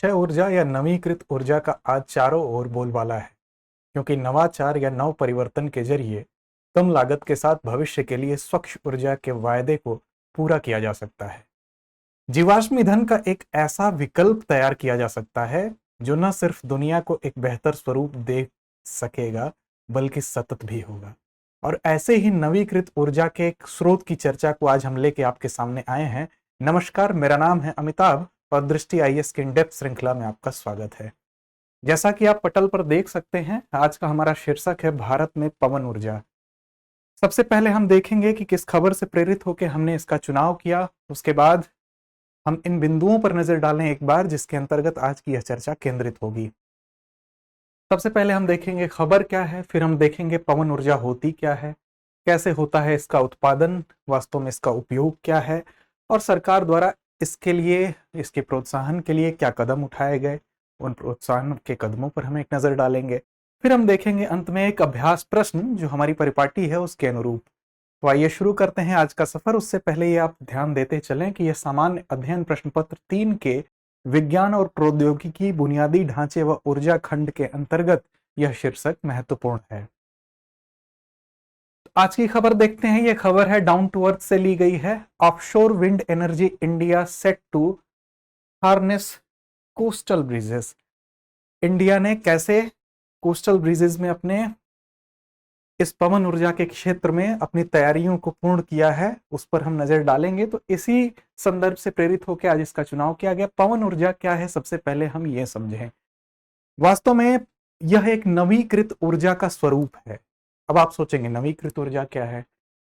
अक्षय ऊर्जा या नवीकृत ऊर्जा का आज चारों ओर बोलबाला है, क्योंकि नवाचार या नव परिवर्तन के जरिए कम लागत के साथ भविष्य के लिए स्वच्छ ऊर्जा के वायदे को पूरा किया जा सकता है। जीवाश्म ईंधन का एक ऐसा विकल्प तैयार किया जा सकता है जो न सिर्फ दुनिया को एक बेहतर स्वरूप दे सकेगा बल्कि सतत भी होगा। और ऐसे ही नवीकृत ऊर्जा के एक स्रोत की चर्चा को आज हम लेके आपके सामने आए हैं। नमस्कार, मेरा नाम है अमिताभ और दृष्टि आईएएस की इन डेप्थ श्रृंखला में आपका स्वागत है। जैसा कि आप पटल पर देख सकते हैं, आज का हमारा शीर्षक है भारत में पवन ऊर्जा। सबसे पहले हम देखेंगे कि किस खबर से प्रेरित होकर हमने इसका चुनाव किया। उसके बाद हम इन बिंदुओं पर नजर डालें एक बार, जिसके अंतर्गत आज की यह चर्चा केंद्रित होगी। सबसे पहले हम देखेंगे खबर क्या है, फिर हम देखेंगे पवन ऊर्जा होती क्या है, कैसे होता है इसका उत्पादन, वास्तव में इसका उपयोग क्या है और सरकार द्वारा इसके लिए, इसके प्रोत्साहन के लिए क्या कदम उठाए गए, उन प्रोत्साहन के कदमों पर हम एक नजर डालेंगे। फिर हम देखेंगे अंत में एक अभ्यास प्रश्न जो हमारी परिपाटी है उसके अनुरूप। तो आइए शुरू करते हैं आज का सफर। उससे पहले ये आप ध्यान देते चलें कि यह सामान्य अध्ययन प्रश्न पत्र 3 के विज्ञान और प्रौद्योगिकी बुनियादी ढांचे व ऊर्जा खंड के अंतर्गत यह शीर्षक महत्वपूर्ण है। आज की खबर देखते हैं। यह खबर है डाउन टू अर्थ से ली गई है। Offshore wind energy India set to harness coastal breezes. India ने कैसे कोस्टल ब्रीजेस में अपने इस पवन ऊर्जा के क्षेत्र में अपनी तैयारियों को पूर्ण किया है, उस पर हम नजर डालेंगे। तो इसी संदर्भ से प्रेरित होकर आज इसका चुनाव किया गया। पवन ऊर्जा क्या है, सबसे पहले हम ये समझें। वास्तव में यह एक नवीकृत ऊर्जा का स्वरूप है। अब आप सोचेंगे नवीकृत ऊर्जा क्या है,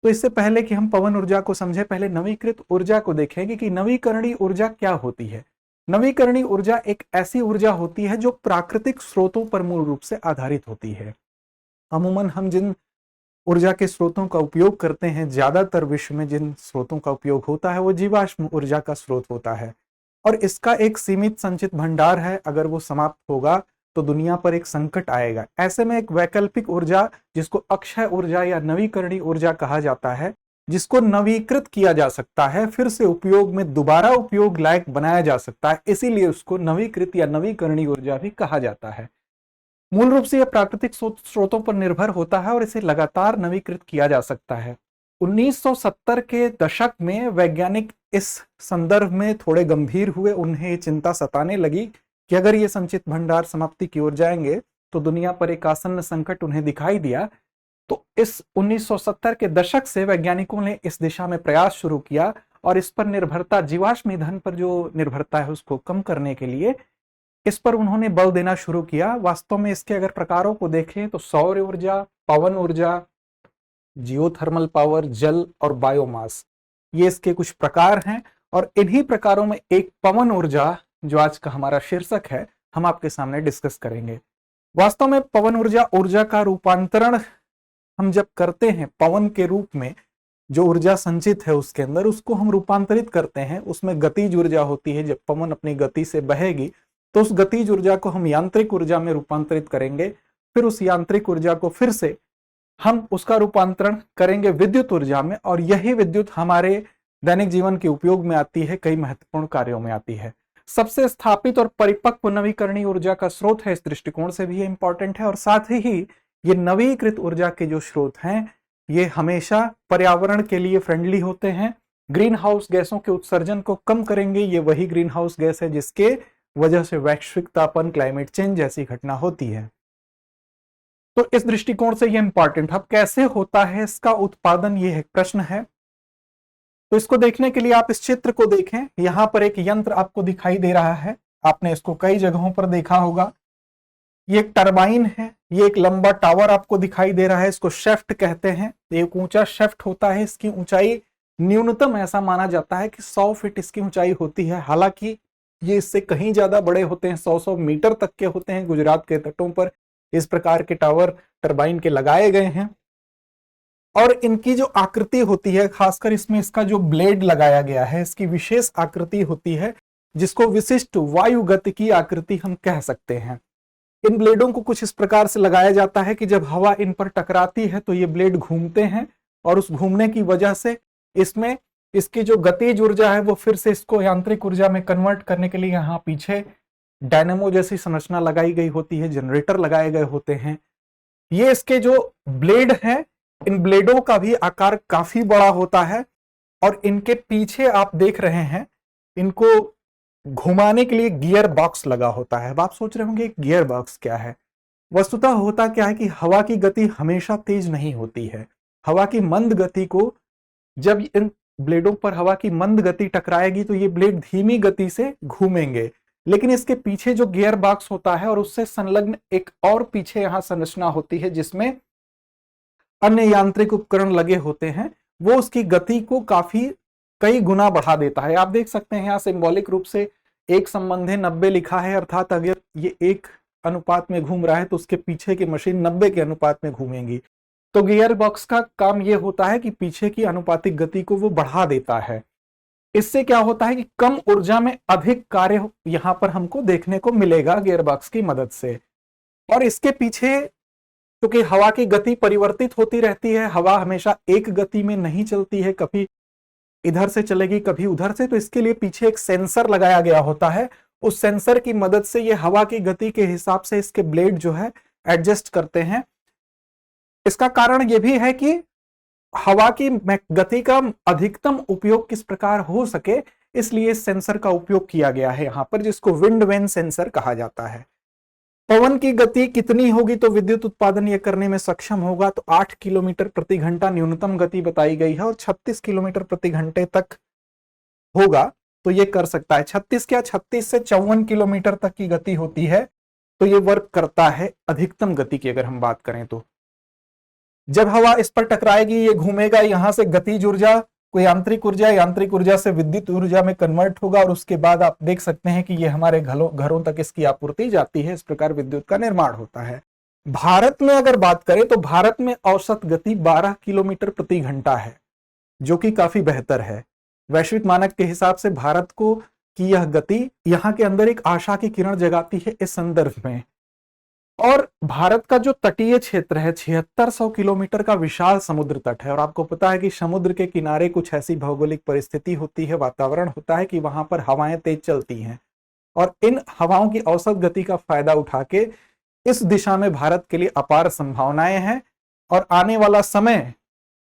तो इससे पहले कि हम पवन ऊर्जा को समझें, पहले नवीकृत ऊर्जा को देखेंगे कि नवीकरणीय ऊर्जा क्या होती है। नवीकरणीय ऊर्जा एक ऐसी ऊर्जा होती है जो प्राकृतिक स्रोतों पर मूल रूप से आधारित होती है। अमूमन हम जिन ऊर्जा के स्रोतों का उपयोग करते हैं, ज्यादातर विश्व में जिन स्रोतों का उपयोग होता है वो जीवाश्म ऊर्जा का स्रोत होता है और इसका एक सीमित संचित भंडार है। अगर वो समाप्त होगा तो दुनिया पर एक संकट आएगा। ऐसे में एक वैकल्पिक ऊर्जा जिसको अक्षय ऊर्जा या नवीकरणीय ऊर्जा कहा जाता है, जिसको नवीकृत किया जा सकता है, फिर से उपयोग में दोबारा उपयोग लायक बनाया जा सकता है, इसीलिए उसको नवीकृत या नवीकरणीय ऊर्जा भी कहा जाता है। मूल रूप से यह प्राकृतिक स्रोतों पर निर्भर होता है और इसे लगातार नवीकृत किया जा सकता है। 1970 के दशक में वैज्ञानिक इस संदर्भ में थोड़े गंभीर हुए। उन्हें चिंता सताने लगी कि अगर ये संचित भंडार समाप्ति की ओर जाएंगे तो दुनिया पर एक आसन्न संकट उन्हें दिखाई दिया। तो इस 1970 के दशक से वैज्ञानिकों ने इस दिशा में प्रयास शुरू किया और इस पर निर्भरता, जीवाश्म ईंधन पर जो निर्भरता है उसको कम करने के लिए इस पर उन्होंने बल देना शुरू किया। वास्तव में इसके अगर प्रकारों को देखें तो सौर ऊर्जा, पवन ऊर्जा, जियोथर्मल पावर, जल और बायोमास, ये इसके कुछ प्रकार हैं और इन्हीं प्रकारों में एक पवन ऊर्जा जो आज का हमारा शीर्षक है, हम आपके सामने डिस्कस करेंगे। वास्तव में पवन ऊर्जा का रूपांतरण हम जब करते हैं पवन के रूप में, जो ऊर्जा संचित है उसके अंदर, उसको हम रूपांतरित करते हैं। उसमें गतिज ऊर्जा होती है। जब पवन अपनी गति से बहेगी तो उस गतिज ऊर्जा को हम यांत्रिक ऊर्जा में रूपांतरित करेंगे। फिर उस यांत्रिक ऊर्जा को फिर से हम उसका रूपांतरण करेंगे विद्युत ऊर्जा में और यही विद्युत हमारे दैनिक जीवन के उपयोग में आती है, कई महत्वपूर्ण कार्यों में आती है। सबसे स्थापित और परिपक्व नवीकरणीय ऊर्जा का स्रोत है, इस दृष्टिकोण से भी ये इंपॉर्टेंट है। और साथ ही ये नवीकृत ऊर्जा के जो स्रोत हैं ये हमेशा पर्यावरण के लिए फ्रेंडली होते हैं, ग्रीन हाउस गैसों के उत्सर्जन को कम करेंगे। ये वही ग्रीन हाउस गैस है जिसके वजह से वैश्विक तापन, क्लाइमेट चेंज जैसी घटना होती है। तो इस दृष्टिकोण से ये इंपॉर्टेंट। अब कैसे होता है इसका उत्पादन, ये एक प्रश्न है। तो इसको देखने के लिए आप इस चित्र को देखें। यहां पर एक यंत्र आपको दिखाई दे रहा है, आपने इसको कई जगहों पर देखा होगा। ये एक टरबाइन है, ये एक लंबा टावर आपको दिखाई दे रहा है, इसको शेफ्ट कहते हैं। एक ऊंचा शेफ्ट होता है, इसकी ऊंचाई न्यूनतम ऐसा माना जाता है कि 100 फीट इसकी ऊंचाई होती है। हालांकि ये इससे कहीं ज्यादा बड़े होते हैं, 100 मीटर तक के होते हैं। गुजरात के तटों पर इस प्रकार के टावर टरबाइन के लगाए गए हैं और इनकी जो आकृति होती है, खासकर इसमें इसका जो ब्लेड लगाया गया है, इसकी विशेष आकृति होती है जिसको विशिष्ट वायुगतिकी आकृति हम कह सकते हैं। इन ब्लेडों को कुछ इस प्रकार से लगाया जाता है कि जब हवा इन पर टकराती है तो ये ब्लेड घूमते हैं और उस घूमने की वजह से इसमें इसकी जो गतिज ऊर्जा है वो फिर से इसको यांत्रिक ऊर्जा में कन्वर्ट करने के लिए यहाँ पीछे डायनेमो जैसी संरचना लगाई गई होती है, जनरेटर लगाए गए होते हैं। ये इसके जो ब्लेड हैं, इन ब्लेडों का भी आकार काफी बड़ा होता है और इनके पीछे आप देख रहे हैं, इनको घुमाने के लिए गियर बॉक्स लगा होता है। अब आप सोच रहे होंगे गियर बॉक्स क्या है। वस्तुतः होता क्या है कि हवा की गति हमेशा तेज नहीं होती है। हवा की मंद गति को, जब इन ब्लेडों पर हवा की मंद गति टकराएगी तो ये ब्लेड धीमी गति से घूमेंगे, लेकिन इसके पीछे जो गियर बॉक्स होता है और उससे संलग्न एक और पीछे यहां संरचना होती है जिसमें अन्य यांत्रिक उपकरण लगे होते हैं, वो उसकी गति को काफी कई गुना बढ़ा देता है। आप देख सकते हैं यहाँ सिंबॉलिक रूप से एक संबंधी 90 लिखा है, अर्थात अगर ये 1 अनुपात में घूम रहा है तो उसके पीछे की मशीन 90 के अनुपात में घूमेंगी। तो गियर बॉक्स का काम यह होता है कि पीछे की अनुपातिक गति को वो बढ़ा देता है। इससे क्या होता है कि कम ऊर्जा में अधिक कार्य यहां पर हमको देखने को मिलेगा गियर बॉक्स की मदद से। और इसके पीछे क्योंकि हवा की गति परिवर्तित होती रहती है, हवा हमेशा एक गति में नहीं चलती है, कभी इधर से चलेगी कभी उधर से, तो इसके लिए पीछे एक सेंसर लगाया गया होता है। उस सेंसर की मदद से ये हवा की गति के हिसाब से इसके ब्लेड जो है एडजस्ट करते हैं। इसका कारण यह भी है कि हवा की गति का अधिकतम उपयोग किस प्रकार हो सके, इसलिए इस सेंसर का उपयोग किया गया है यहां पर, जिसको विंड वेन सेंसर कहा जाता है। पवन की गति कितनी होगी तो विद्युत उत्पादन यह करने में सक्षम होगा, तो 8 किलोमीटर प्रति घंटा न्यूनतम गति बताई गई है और 36 किलोमीटर प्रति घंटे तक होगा तो ये कर सकता है। 36 से 54 किलोमीटर तक की गति होती है तो ये वर्क करता है अधिकतम गति की अगर हम बात करें तो। जब हवा इस पर टकराएगी, ये घूमेगा, यहां से गतिज ऊर्जा को यांत्रिक ऊर्जा से विद्युत ऊर्जा में कन्वर्ट होगा और उसके बाद आप देख सकते हैं कि ये हमारे घरों तक इसकी आपूर्ति जाती है। इस प्रकार विद्युत का निर्माण होता है। भारत में अगर बात करें तो भारत में औसत गति 12 किलोमीटर प्रति घंटा है, जो कि काफी बेहतर है। वैश्विक मानक के हिसाब से भारत को की यह गति यहाँ के अंदर एक आशा की किरण जगाती है इस संदर्भ में। और भारत का जो तटीय क्षेत्र है 7600 किलोमीटर का विशाल समुद्र तट है, और आपको पता है कि समुद्र के किनारे कुछ ऐसी भौगोलिक परिस्थिति होती है, वातावरण होता है कि वहां पर हवाएं तेज चलती हैं, और इन हवाओं की औसत गति का फायदा उठा के इस दिशा में भारत के लिए अपार संभावनाएं हैं। और आने वाला समय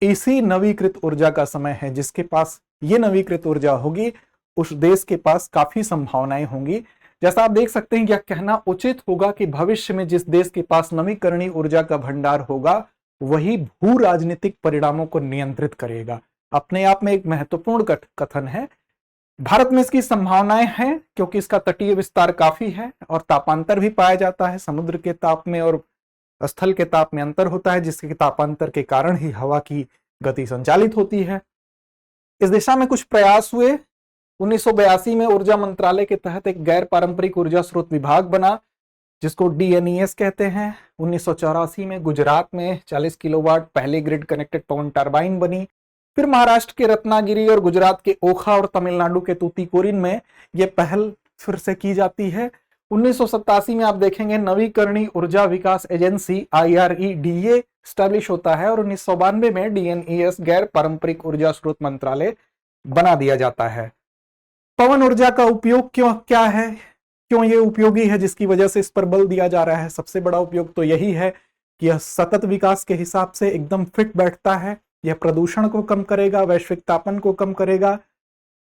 इसी नवीकृत ऊर्जा का समय है। जिसके पास ये नवीकृत ऊर्जा होगी उस देश के पास काफी संभावनाएं होंगी। जैसा आप देख सकते हैं, यह कहना उचित होगा कि भविष्य में जिस देश के पास नवीकरणीय ऊर्जा का भंडार होगा वही भू राजनीतिक परिणामों को नियंत्रित करेगा। अपने आप में एक महत्वपूर्ण कथन है। भारत में इसकी संभावनाएं हैं क्योंकि इसका तटीय विस्तार काफी है और तापांतर भी पाया जाता है। समुद्र के ताप में और स्थल के ताप में अंतर होता है, जिसके तापांतर के कारण ही हवा की गति संचालित होती है। इस दिशा में कुछ प्रयास हुए। 1982 में ऊर्जा मंत्रालय के तहत एक गैर पारंपरिक ऊर्जा स्रोत विभाग बना जिसको DNES कहते हैं। 1984 में गुजरात में 40 किलोवाट पहली ग्रिड कनेक्टेड पवन टरबाइन बनी। फिर महाराष्ट्र के रत्नागिरी और गुजरात के ओखा और तमिलनाडु के तूतीकोरिन में यह पहल फिर से की जाती है। 1987 में आप देखेंगे नवीकरणीय ऊर्जा विकास एजेंसी IREDA स्टैब्लिश होता है और 1992 में DNES गैर पारंपरिक ऊर्जा स्रोत मंत्रालय बना दिया जाता है। पवन ऊर्जा का उपयोग क्या है, क्यों ये उपयोगी है, जिसकी वजह से इस पर बल दिया जा रहा है। सबसे बड़ा उपयोग तो यही है कि यह सतत विकास के हिसाब से एकदम फिट बैठता है। यह प्रदूषण को कम करेगा, वैश्विक तापन को कम करेगा,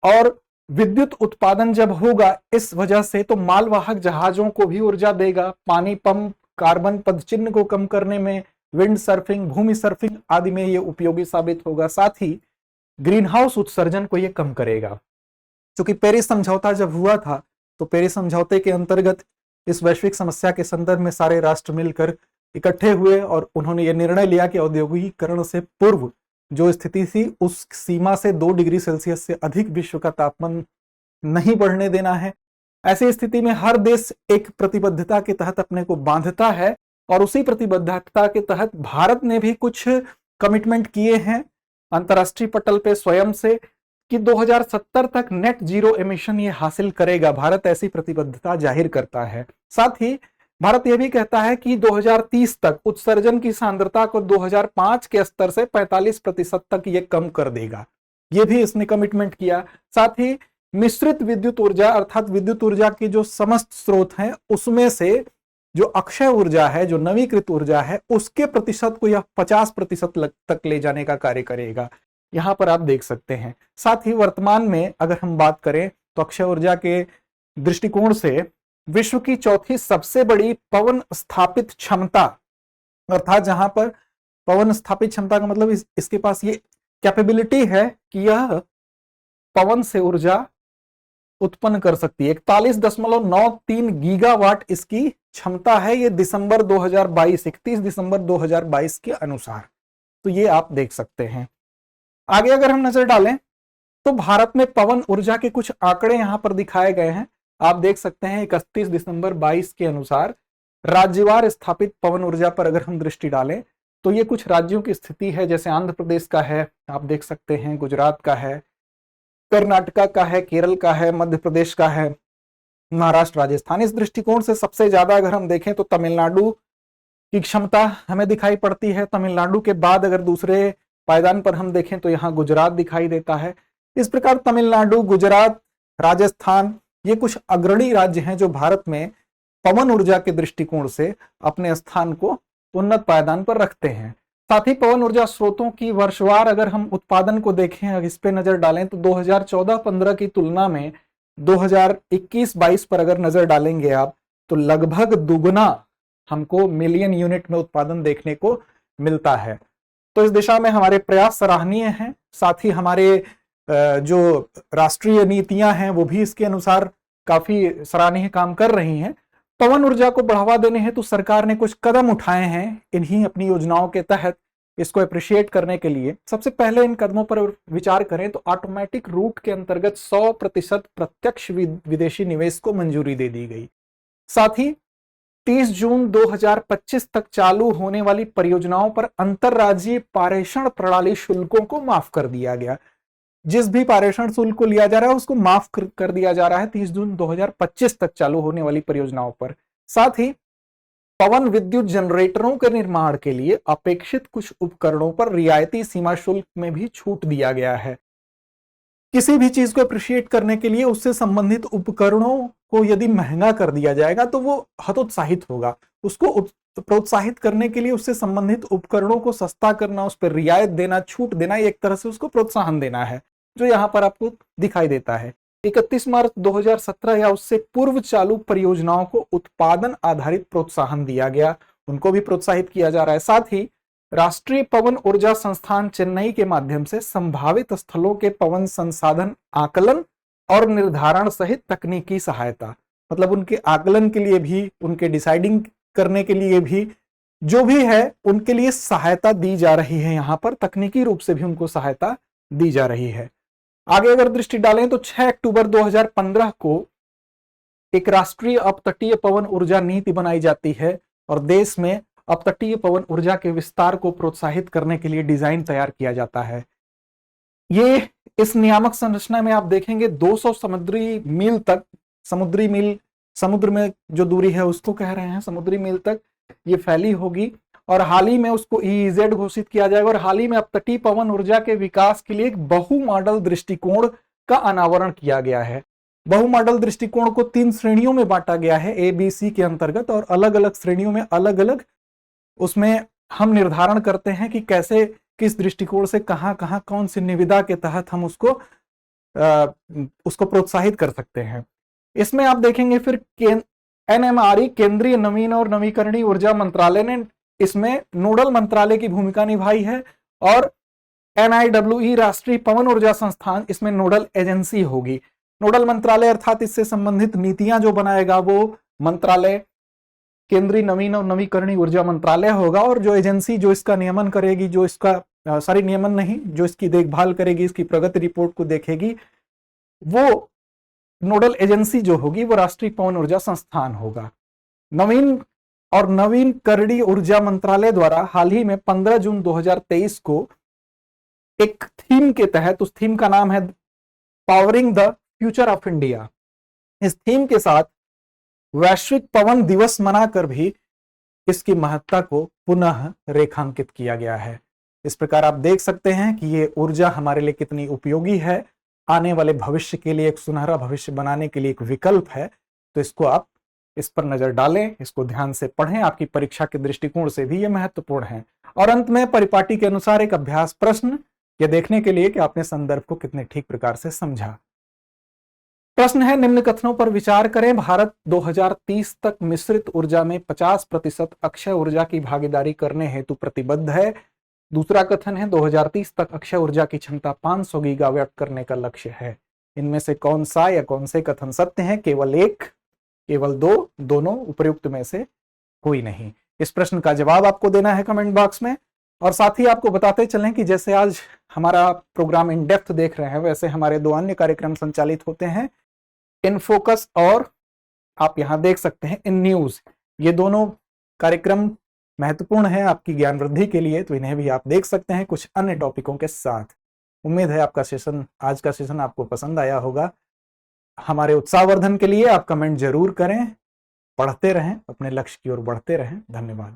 और विद्युत उत्पादन जब होगा इस वजह से तो मालवाहक जहाजों को भी ऊर्जा देगा। पानी पंप, कार्बन पदचिह्न को कम करने में, विंड सर्फिंग, भूमि सर्फिंग आदि में यह उपयोगी साबित होगा। साथ ही ग्रीन हाउस उत्सर्जन को यह कम करेगा। क्योंकि पेरिस समझौता जब हुआ था तो पेरिस समझौते के अंतर्गत इस वैश्विक समस्या के संदर्भ में सारे राष्ट्र मिलकर इकट्ठे हुए और उन्होंने ये निर्णय लिया कि औद्योगिकीकरण से पूर्व जो स्थिति थी उस सीमा से 2 डिग्री सेल्सियस से अधिक विश्व का तापमान नहीं बढ़ने देना है। ऐसी स्थिति में हर देश एक प्रतिबद्धता के तहत अपने को बांधता है और उसी प्रतिबद्धता के तहत भारत ने भी कुछ कमिटमेंट किए हैं अंतर्राष्ट्रीय पटल पे स्वयं से कि 2070 तक नेट जीरो एमिशन ये हासिल करेगा। भारत ऐसी प्रतिबद्धता जाहिर करता है। साथ ही भारत यह भी कहता है कि 2030 तक उत्सर्जन की सांद्रता को 2005 के स्तर से 45% तक ये कम कर देगा। ये भी इसने कमिटमेंट किया। साथ ही मिश्रित विद्युत ऊर्जा अर्थात विद्युत ऊर्जा के जो समस्त स्रोत हैं उसमें से जो अक्षय ऊर्जा है, जो नवीकृत ऊर्जा है, उसके प्रतिशत को यह 50% तक ले जाने का कार्य करेगा। यहां पर आप देख सकते हैं। साथ ही वर्तमान में अगर हम बात करें तो अक्षय ऊर्जा के दृष्टिकोण से विश्व की चौथी सबसे बड़ी पवन स्थापित क्षमता, अर्थात जहां पर पवन स्थापित क्षमता का मतलब इसके पास ये कैपेबिलिटी है कि यह पवन से ऊर्जा उत्पन्न कर सकती है। 41.93 गीगावाट इसकी क्षमता है, ये दिसंबर 2022, 31 दिसंबर 2022 के अनुसार। तो ये आप देख सकते हैं। आगे अगर हम नजर डालें तो भारत में पवन ऊर्जा के कुछ आंकड़े यहां पर दिखाए गए हैं। आप देख सकते हैं 31 दिसंबर 22 के अनुसार राज्यवार स्थापित पवन ऊर्जा पर अगर हम दृष्टि डालें तो ये कुछ राज्यों की स्थिति है, जैसे आंध्र प्रदेश का है, आप देख सकते हैं, गुजरात का है, कर्नाटका का है, केरल का है, मध्य प्रदेश का है, महाराष्ट्र, राजस्थान। इस दृष्टिकोण से सबसे ज्यादा अगर हम देखें तो तमिलनाडु की क्षमता हमें दिखाई पड़ती है। तमिलनाडु के बाद अगर दूसरे पायदान पर हम देखें तो यहाँ गुजरात दिखाई देता है। इस प्रकार तमिलनाडु, गुजरात, राजस्थान ये कुछ अग्रणी राज्य हैं जो भारत में पवन ऊर्जा के दृष्टिकोण से अपने स्थान को उन्नत पायदान पर रखते हैं। साथ ही पवन ऊर्जा स्रोतों की वर्षवार अगर हम उत्पादन को देखें, अगर इस पे नजर डालें तो 2014-15 की तुलना में 2021-22 पर अगर नजर डालेंगे आप तो लगभग दुगना हमको मिलियन यूनिट में उत्पादन देखने को मिलता है। तो इस दिशा में हमारे प्रयास सराहनीय हैं। साथ ही हमारे जो राष्ट्रीय नीतियां हैं वो भी इसके अनुसार काफी सराहनीय काम कर रही हैं। पवन ऊर्जा को बढ़ावा देने हेतु सरकार ने कुछ कदम उठाए हैं इन्हीं अपनी योजनाओं के तहत। इसको अप्रिशिएट करने के लिए सबसे पहले इन कदमों पर विचार करें तो ऑटोमेटिक रूट के अंतर्गत 100% प्रत्यक्ष विदेशी निवेश को मंजूरी दे दी गई। साथ ही 30 जून 2025 तक चालू होने वाली परियोजनाओं पर अंतरराज्यीय पारेषण प्रणाली शुल्कों को माफ कर दिया गया। जिस भी पारेषण शुल्क को लिया जा रहा है उसको माफ कर दिया जा रहा है 30 जून 2025 तक चालू होने वाली परियोजनाओं पर। साथ ही पवन विद्युत जनरेटरों के निर्माण के लिए अपेक्षित कुछ उपकरणों पर रियायती सीमा शुल्क में भी छूट दिया गया है। किसी भी चीज को अप्रिशिएट करने के लिए उससे संबंधित उपकरणों को यदि महंगा कर दिया जाएगा तो वो हतोत्साहित होगा। उसको प्रोत्साहित करने के लिए उससे संबंधित उपकरणों को सस्ता करना, उस पर रियायत देना, छूट देना, एक तरह से उसको प्रोत्साहन देना है, जो यहाँ पर आपको दिखाई देता है। 31 मार्च 2017 या उससे पूर्व चालू परियोजनाओं को उत्पादन आधारित प्रोत्साहन दिया गया, उनको भी प्रोत्साहित किया जा रहा है। साथ ही राष्ट्रीय पवन ऊर्जा संस्थान चेन्नई के माध्यम से संभावित स्थलों के पवन संसाधन आकलन और निर्धारण सहित तकनीकी सहायता, मतलब उनके आकलन के लिए भी, उनके डिसाइडिंग करने के लिए भी, जो भी है उनके लिए सहायता दी जा रही है। यहाँ पर तकनीकी रूप से भी उनको सहायता दी जा रही है। आगे अगर दृष्टि डालें तो 6 अक्टूबर 2015 को एक राष्ट्रीय अपतटीय पवन ऊर्जा नीति बनाई जाती है और देश में अपतटीय पवन ऊर्जा के विस्तार को प्रोत्साहित करने के लिए डिजाइन तैयार किया जाता है। ये इस नियामक संरचना में आप देखेंगे 200 समुद्री मील तक, समुद्र में जो दूरी है उसको कह रहे हैं समुद्री मील तक ये फैली होगी और हाल ही में उसको EEZ घोषित किया जाएगा। और हाल ही में अपतटीय पवन ऊर्जा के विकास के लिए एक बहु मॉडल दृष्टिकोण का अनावरण किया गया है। बहु मॉडल दृष्टिकोण को 3 श्रेणियों में बांटा गया है ABC के अंतर्गत, और अलग अलग श्रेणियों में अलग अलग उसमें हम निर्धारण करते हैं कि कैसे, किस दृष्टिकोण से कहां कहां कौन सी निविदा के तहत हम उसको प्रोत्साहित कर सकते हैं। इसमें आप देखेंगे फिर NMRE केंद्रीय नवीन और नवीकरणीय ऊर्जा मंत्रालय ने इसमें नोडल मंत्रालय की भूमिका निभाई है और NIWE राष्ट्रीय पवन ऊर्जा संस्थान इसमें नोडल एजेंसी होगी। नोडल मंत्रालय अर्थात इससे संबंधित नीतियां जो बनाएगा वो मंत्रालय केंद्रीय नवीन और नवीकरणीय ऊर्जा मंत्रालय होगा, और जो एजेंसी जो इसका नियमन करेगी, जो इसका नियमन नहीं, जो इसकी देखभाल करेगी, इसकी प्रगति रिपोर्ट को देखेगी, वो नोडल एजेंसी जो होगी वो राष्ट्रीय पवन ऊर्जा संस्थान होगा। नवीन और नवीकरणीय ऊर्जा मंत्रालय द्वारा हाल ही में 15 जून 2023 को एक थीम के तहत, उस थीम का नाम है powering the future of India, इस थीम के साथ वैश्विक पवन दिवस मनाकर भी इसकी महत्ता को पुनः रेखांकित किया गया है। इस प्रकार आप देख सकते हैं कि ये ऊर्जा हमारे लिए कितनी उपयोगी है आने वाले भविष्य के लिए, एक सुनहरा भविष्य बनाने के लिए एक विकल्प है। तो इसको आप इस पर नजर डालें, इसको ध्यान से पढ़ें, आपकी परीक्षा के दृष्टिकोण से भी ये महत्वपूर्ण है। और अंत में परिपाटी के अनुसार एक अभ्यास प्रश्न, ये देखने के लिए कि आपने संदर्भ को कितने ठीक प्रकार से समझा। प्रश्न है, निम्न कथनों पर विचार करें। भारत 2030 तक मिश्रित ऊर्जा में 50% अक्षय ऊर्जा की भागीदारी करने हेतु प्रतिबद्ध है। दूसरा कथन है, 2030 तक अक्षय ऊर्जा की क्षमता 500 गीगावाट करने का लक्ष्य है। इनमें से कौन सा या कौन से कथन सत्य हैं? केवल एक, केवल दो, दोनों, उपयुक्त में से कोई नहीं। इस प्रश्न का जवाब आपको देना है कमेंट बॉक्स में। और साथ ही आपको बताते चलें कि जैसे आज हमारा प्रोग्राम इन डेप्थ देख रहे हैं, वैसे हमारे 2 अन्य कार्यक्रम संचालित होते हैं, इन फोकस और आप यहां देख सकते हैं इन न्यूज। ये दोनों कार्यक्रम महत्वपूर्ण है आपकी ज्ञान वृद्धि के लिए, तो इन्हें भी आप देख सकते हैं कुछ अन्य टॉपिकों के साथ। उम्मीद है आपका सेशन, आज का सेशन आपको पसंद आया होगा। हमारे उत्साहवर्धन के लिए आप कमेंट जरूर करें, पढ़ते रहें, अपने लक्ष्य की ओर बढ़ते रहें। धन्यवाद।